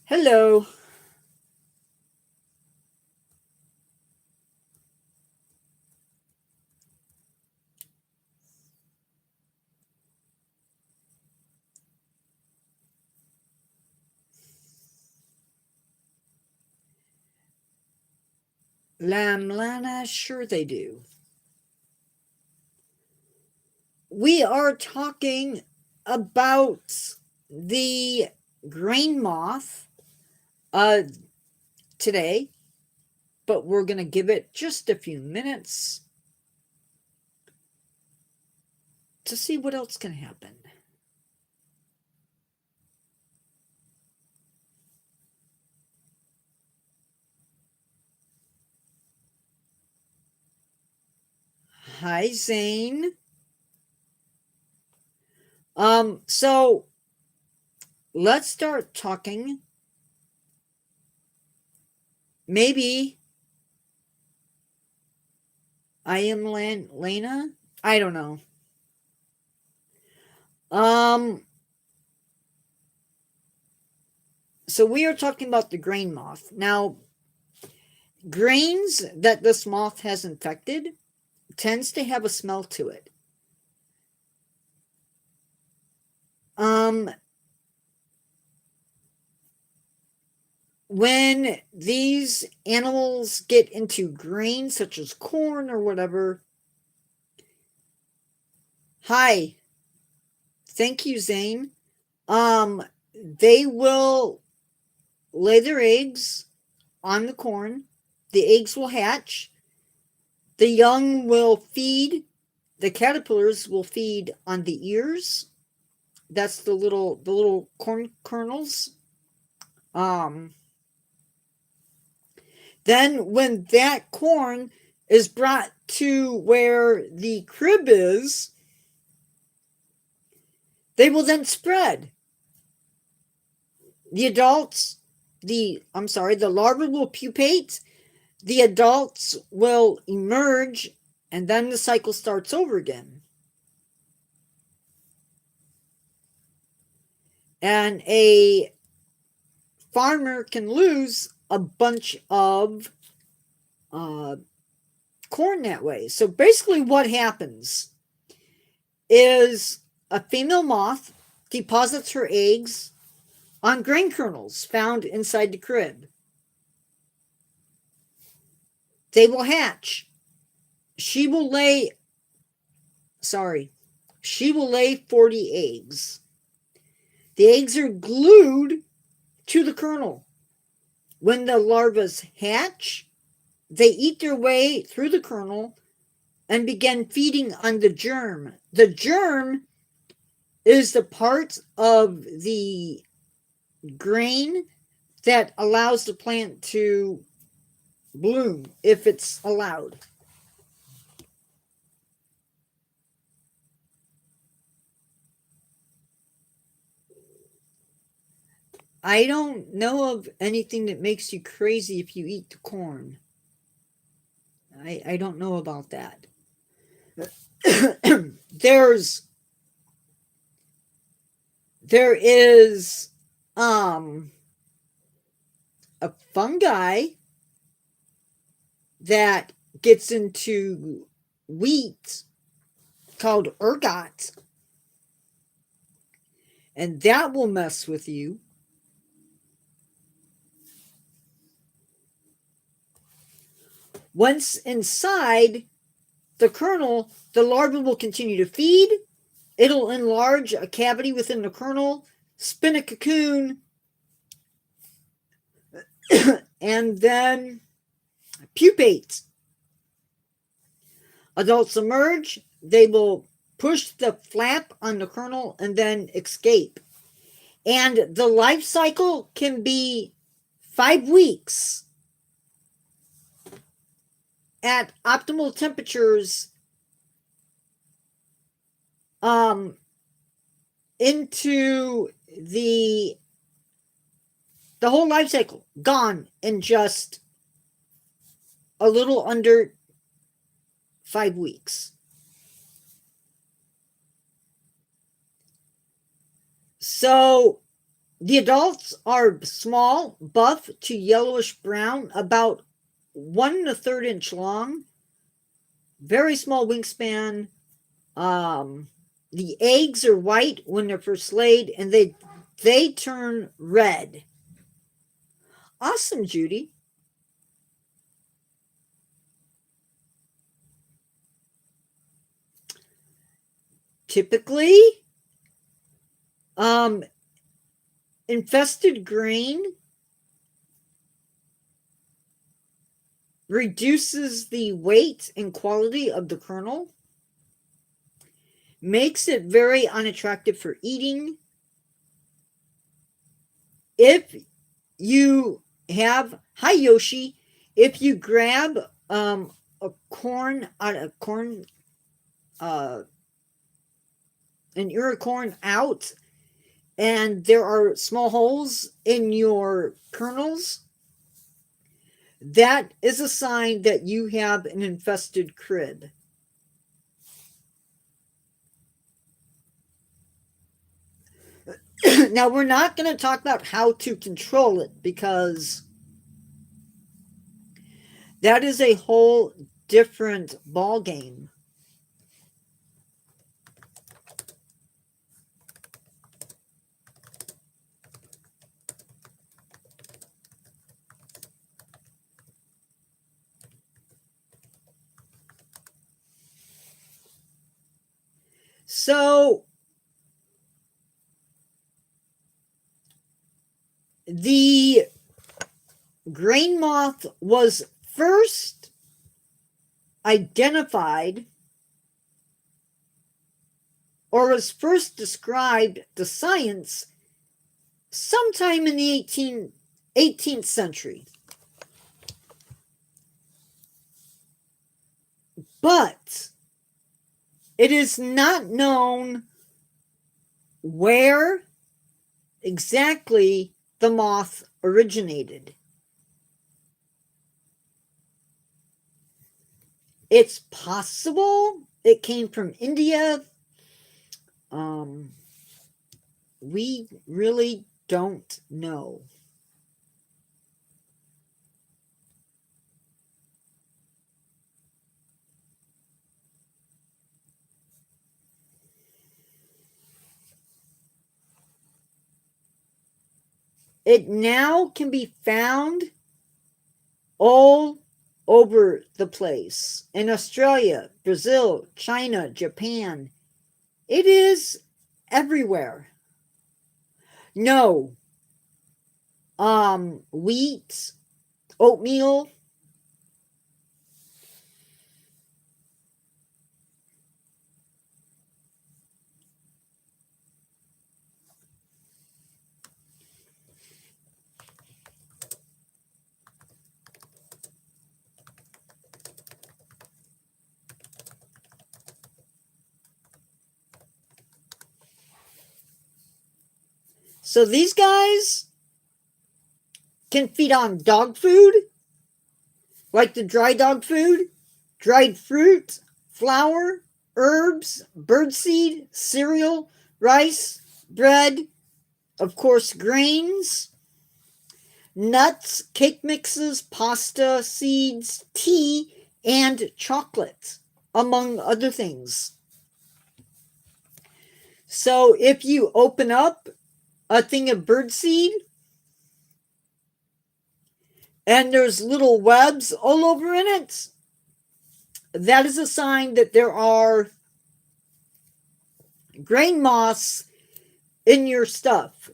Hello. Lamlana, sure they do. We are talking about the grain moth today, but we're going to give it just a few minutes to see what else can happen. Hi, Zane. So let's start talking. Maybe I am Lena. I don't know. So we are talking about the grain moth. Now, grains that this moth has infected tends to have a smell to it. When these animals get into grain, such as corn or whatever, hi, thank you, Zane. They will lay their eggs on the corn. The eggs will hatch. The young will feed. The caterpillars will feed on the ears. That's the little corn kernels. Then when that corn is brought to where the crib is, they will then spread. The larvae will pupate, the adults will emerge, and then the cycle starts over again. And a farmer can lose a bunch of corn that way. So basically what happens is a female moth deposits her eggs on grain kernels found inside the crib. They will hatch. She will lay 40 eggs. The eggs are glued to the kernel. When the larvae hatch, they eat their way through the kernel and begin feeding on the germ. The germ is the part of the grain that allows the plant to bloom, if it's allowed. I don't know of anything that makes you crazy if you eat the corn. I don't know about that. There is a fungi that gets into wheat called ergot, and that will mess with you. Once inside the kernel, the larva will continue to feed. It'll enlarge a cavity within the kernel, spin a cocoon, and then pupate. Adults emerge. They will push the flap on the kernel and then escape. And the life cycle can be 5 weeks at optimal temperatures into the whole life cycle gone in just a little under 5 weeks. So The adults are small, buff to yellowish brown, about 1 1/3 inch long, very small wingspan. The eggs are white when they're first laid, and they turn red. Awesome, Judy. Typically, infested grain reduces the weight and quality of the kernel, makes it very unattractive for eating. If you have, hi Yoshi, if you grab a corn out of corn, an ear of corn out, and there are small holes in your kernels, that is a sign that you have an infested crib. Now, we're not going to talk about how to control it because that is a whole different ball game. So, the grain moth was first identified, or was first described to science sometime in the 18th century. But it is not known where exactly the moth originated. It's possible it came from India. We really don't know. It now can be found all over the place in Australia, Brazil, China, Japan. It is everywhere. No, wheat, oatmeal. So these guys can feed on dog food, like the dry dog food, dried fruit, flour, herbs, birdseed, cereal, rice, bread, of course, grains, nuts, cake mixes, pasta, seeds, tea, and chocolate, among other things. So if you open up a thing of birdseed and there's little webs all over in it, that is a sign that there are grain moths in your stuff.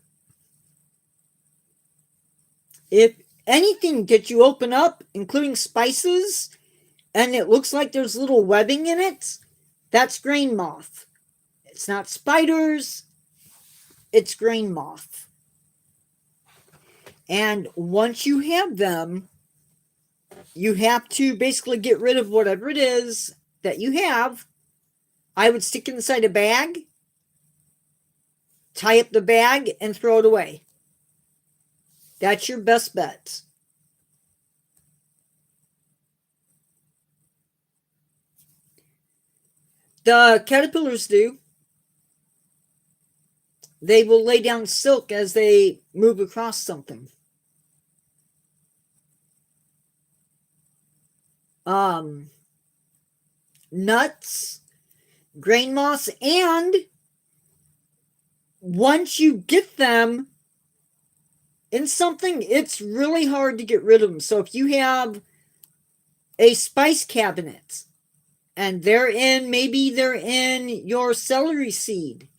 If anything that you open up, including spices, and it looks like there's little webbing in it, that's grain moth. It's not spiders, it's grain moth. And once you have them, you have to basically get rid of whatever it is that you have. I would stick it inside a bag, tie up the bag, and throw it away. That's your best bet. The caterpillars do. they will lay down silk as they move across something. Nuts, grain moths, and once you get them in something, it's really hard to get rid of them. So if you have a spice cabinet and maybe they're in your celery seed,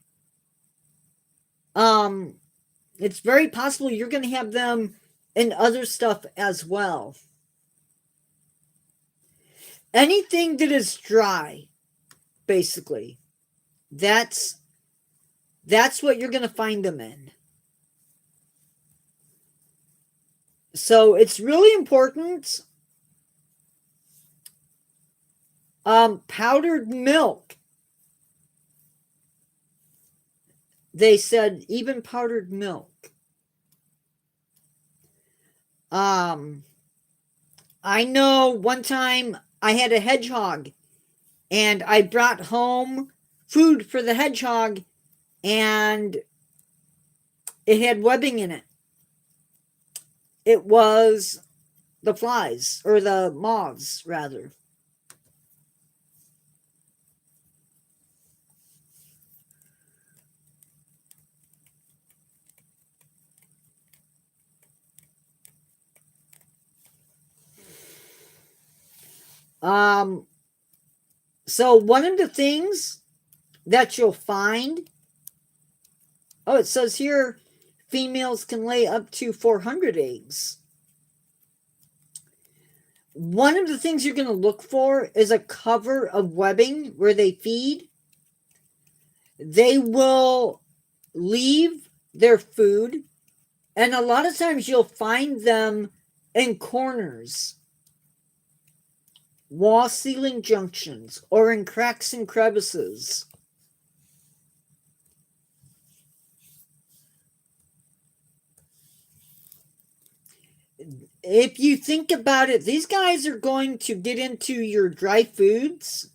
it's very possible you're going to have them in other stuff as well. Anything that is dry, basically, that's what you're going to find them in. So it's really important. Powdered milk. They said even powdered milk. I know one time I had a hedgehog and I brought home food for the hedgehog and it had webbing in it. It was the flies, or the moths, rather. So one of the things that you'll find, it says here, females can lay up to 400 eggs. One of the things you're going to look for is a cover of webbing where they feed. They will leave their food, and a lot of times you'll find them in corners, wall ceiling junctions, or in cracks and crevices. If you think about it, these guys are going to get into your dry foods.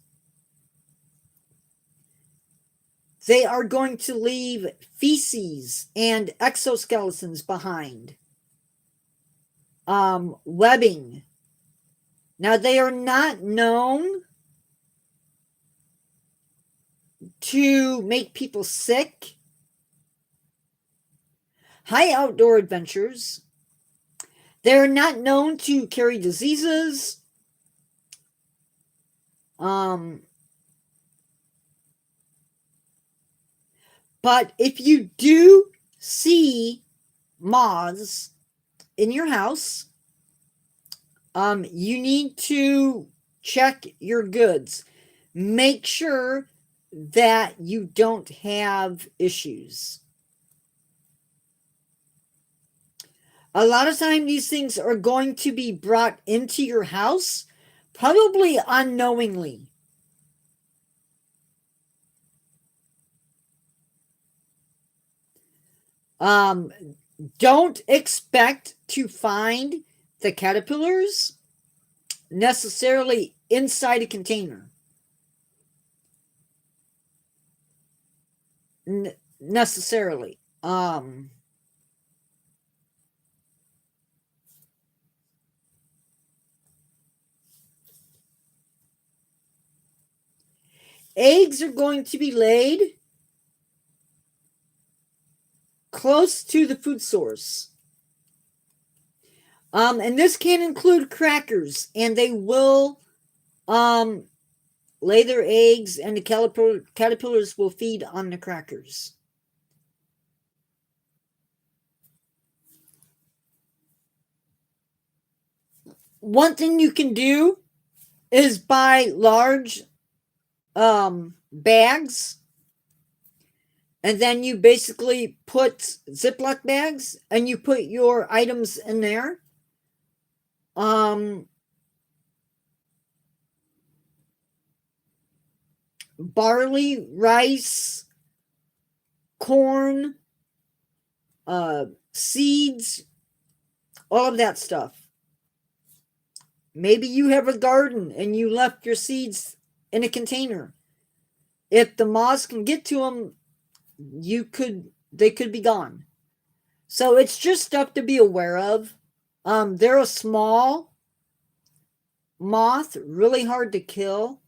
They are going to leave feces and exoskeletons behind. Webbing. Now, they are not known to make people sick. High outdoor adventures. They're not known to carry diseases. But if you do see moths in your house, you need to check your goods. Make sure that you don't have issues. A lot of time these things are going to be brought into your house, probably unknowingly. Don't expect to find the caterpillars necessarily inside a container. Necessarily. Eggs are going to be laid close to the food source. And this can include crackers, and they will lay their eggs, and the caterpillars will feed on the crackers. One thing you can do is buy large bags, and then you basically put Ziploc bags and you put your items in there. Barley, rice, corn, seeds, all of that stuff. Maybe you have a garden and you left your seeds in a container. If the moths can get to them, you could they could be gone. So it's just stuff to be aware of. They're a small moth, really hard to kill.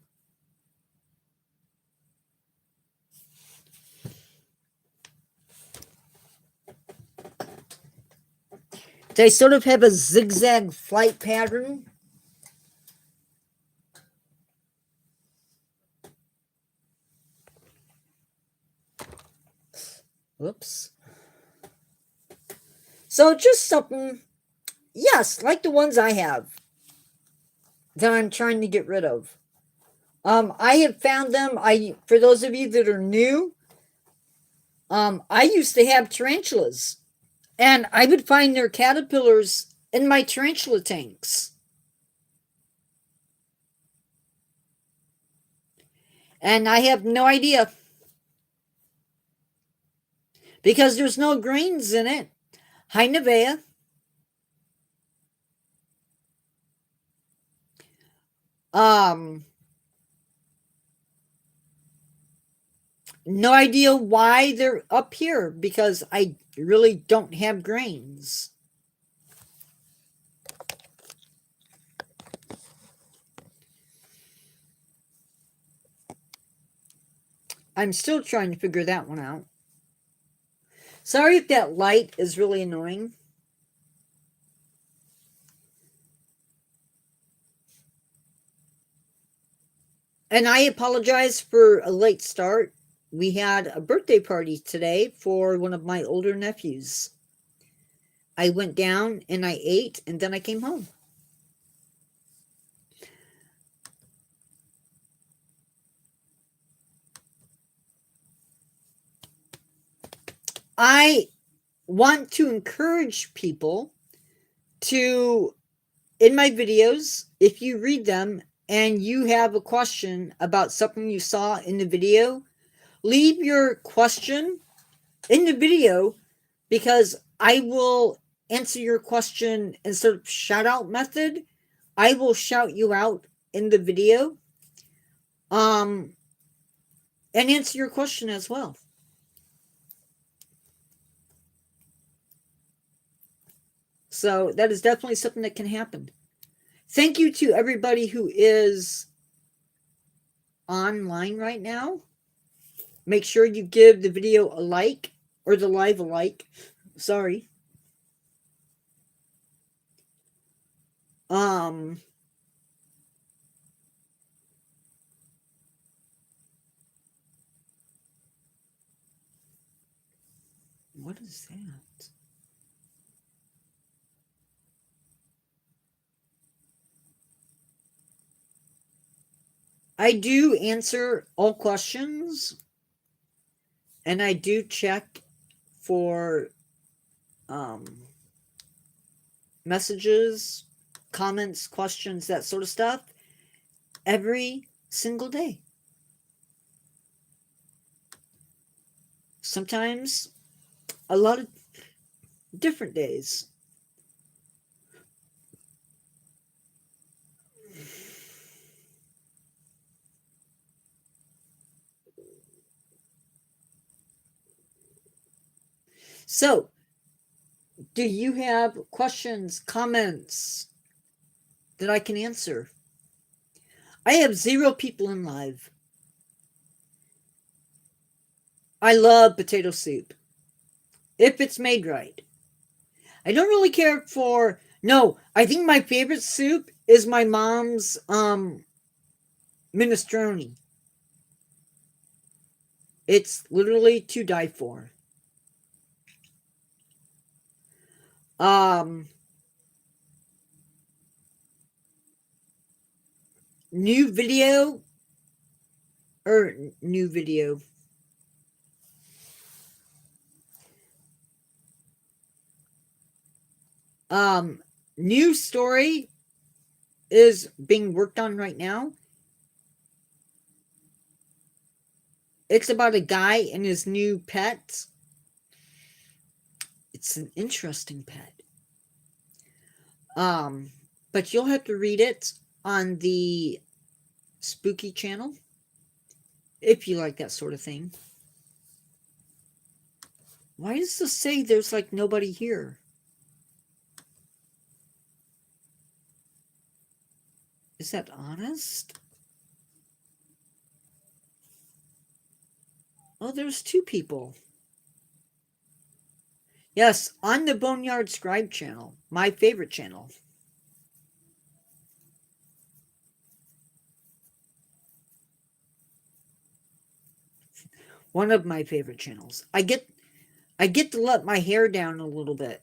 They sort of have a zigzag flight pattern. Whoops. So just something, yes, like the ones I have that I'm trying to get rid of. I have found them. For those of you that are new, I used to have tarantulas, and I would find their caterpillars in my tarantula tanks. And I have no idea, because there's no grains in it. Hi, Nevaeh. No idea why they're up here, because I really don't have grains. I'm still trying to figure that one out. Sorry if that light is really annoying. And I apologize for a late start. We had a birthday party today for one of my older nephews. I went down and I ate, and then I came home. I want to encourage people to, in my videos, if you read them and you have a question about something you saw in the video, leave your question in the video, because I will answer your question instead of shout out method. I will shout you out in the video, and answer your question as well. So that is definitely something that can happen. Thank you to everybody who is online right now. Make sure you give the video a like, or the live a like. Sorry. What is that? I do answer all questions, and I do check for messages, comments, questions, that sort of stuff every single day. Sometimes a lot of different days. So, do you have questions, comments that I can answer? I have 0 people in live. I love potato soup, if it's made right. I don't really care for, no, I think my favorite soup is my mom's minestrone. It's literally to die for. New video, or new video. New story is being worked on right now. It's about a guy and his new pet. It's an interesting pet. But you'll have to read it on the Spooky channel if you like that sort of thing. Why does this say there's like nobody here? Is that honest? Oh, there's 2 people. Yes, on the Boneyard Scribe channel, my favorite channel. One of my favorite channels. I get to let my hair down a little bit.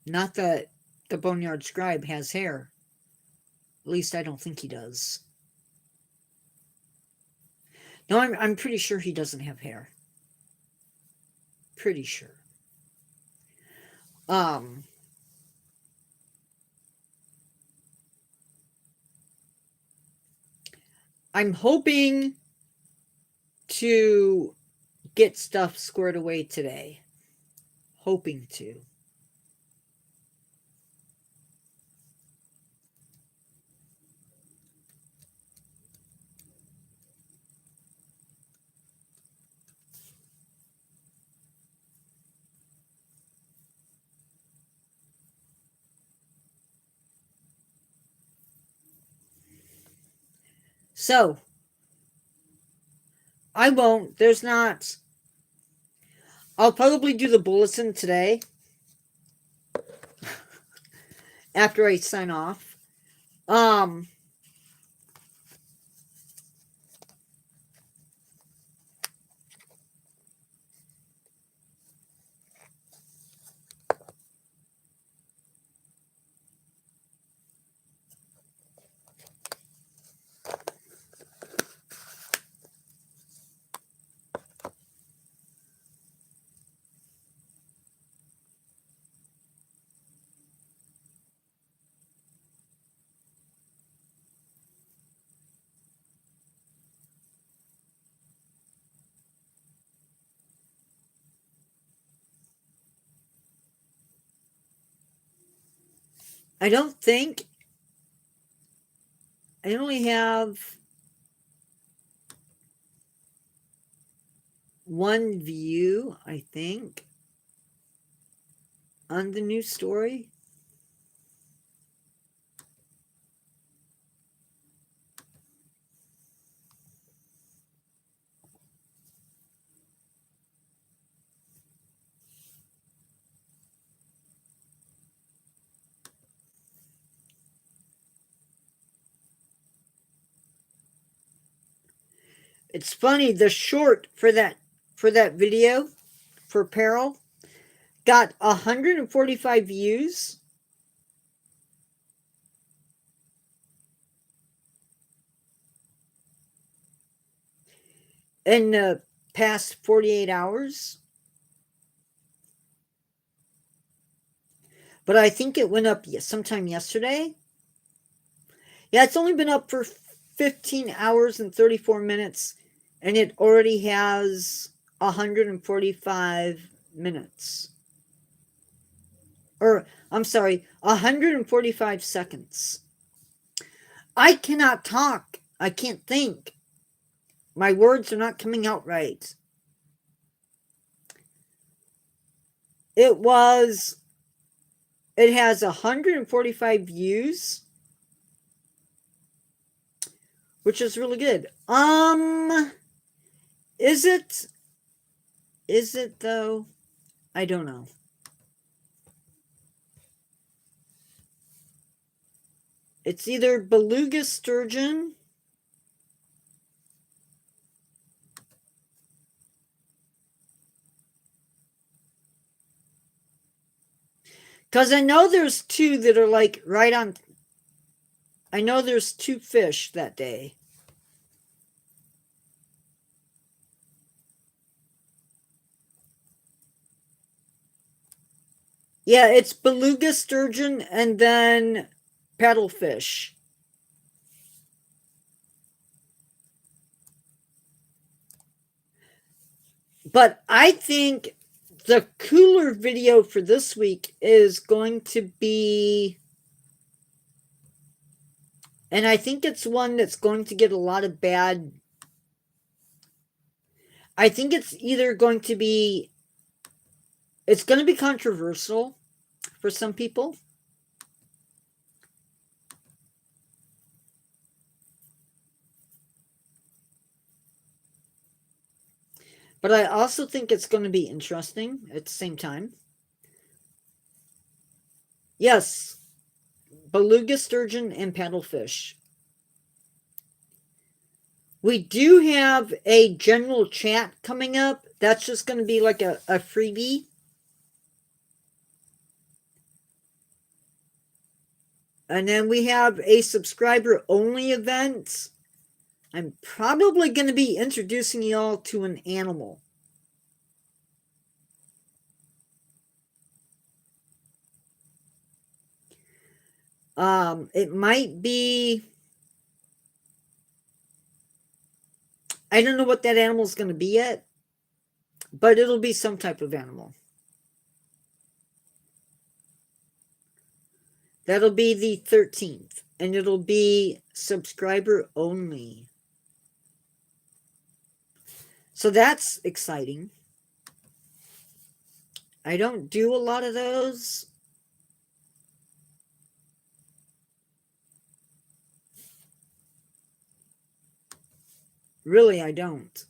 Not that the Boneyard Scribe has hair. At least I don't think he does. No, I'm pretty sure he doesn't have hair. Pretty sure. I'm hoping to get stuff squared away today. Hoping to. So, I won't. There's not. I'll probably do the bulletin today after I sign off. I don't think I only have one view, I think, on the new story. It's funny, the short for that video for Peril got 145 views. In the past 48 hours. But I think it went up sometime yesterday. Yeah, it's only been up for 15 hours and 34 minutes, and it already has 145 minutes. Or, I'm sorry, 145 seconds. I cannot talk. I can't think. My words are not coming out right. It has 145 views, which is really good. Is it though? I don't know. It's either beluga sturgeon because I know there's 2 that are like right on. I know there's 2 fish that day. Yeah, it's beluga sturgeon and then paddlefish. But I think the cooler video for this week is going to be, and I think it's one that's going to get a lot of bad. I think it's either going to be It's going to be controversial for some people. But I also think it's going to be interesting at the same time. Yes, beluga, sturgeon, and paddlefish. We do have a general chat coming up. That's just going to be like a freebie. And then we have a subscriber only event. I'm probably going to be introducing y'all to an animal. It might be, I don't know what that animal is going to be yet, but it'll be some type of animal. That'll be the 13th, and it'll be subscriber only. So that's exciting. I don't do a lot of those. Really, I don't.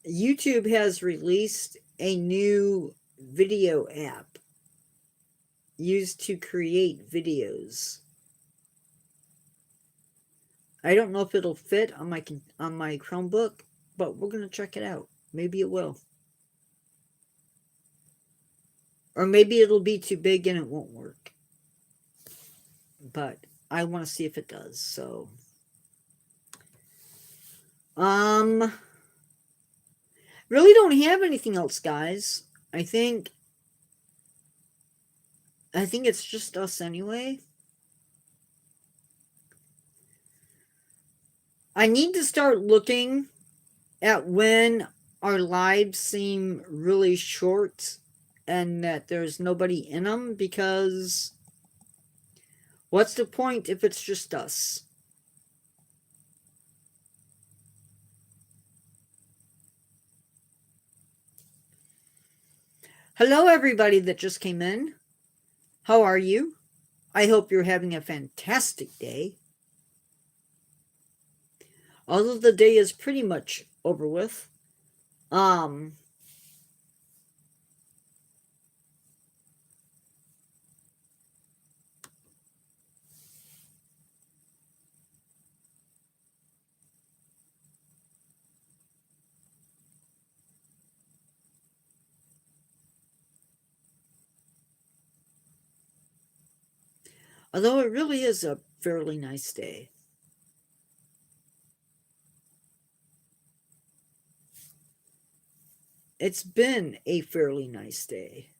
YouTube has released a new video app used to create videos. I don't know if it'll fit on my Chromebook, but we're going to check it out. Maybe it will. Or maybe it'll be too big and it won't work. But I want to see if it does. So really don't have anything else, guys. I think it's just us anyway. I need to start looking at when our lives seem really short and that there's nobody in them, because what's the point if it's just us? Hello, everybody that just came in. How are you? I hope you're having a fantastic day. Although the day is pretty much over with. Although it really is a fairly nice day. It's been a fairly nice day.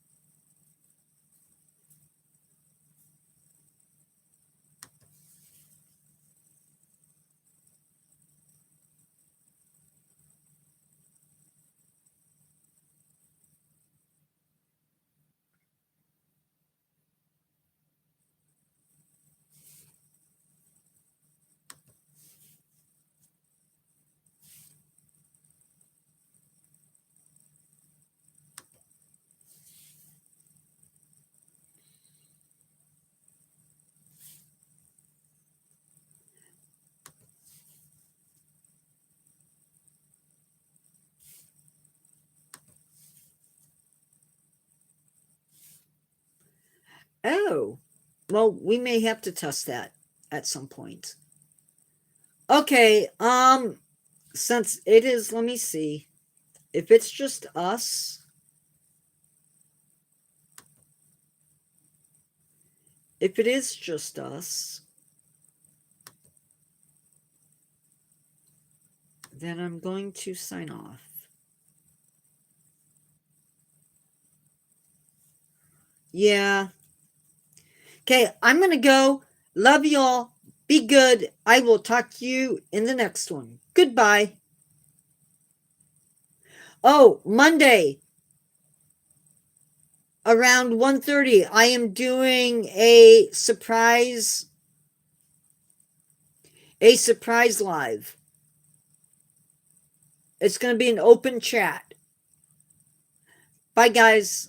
Oh, well, we may have to test that at some point. Okay, since it is, let me see. If it's just us, if it is just us, then I'm going to sign off. Yeah. Okay, I'm going to go. Love y'all. Be good. I will talk to you in the next one. Goodbye. Oh, Monday around 1:30, I am doing a surprise live. It's going to be an open chat. Bye, guys.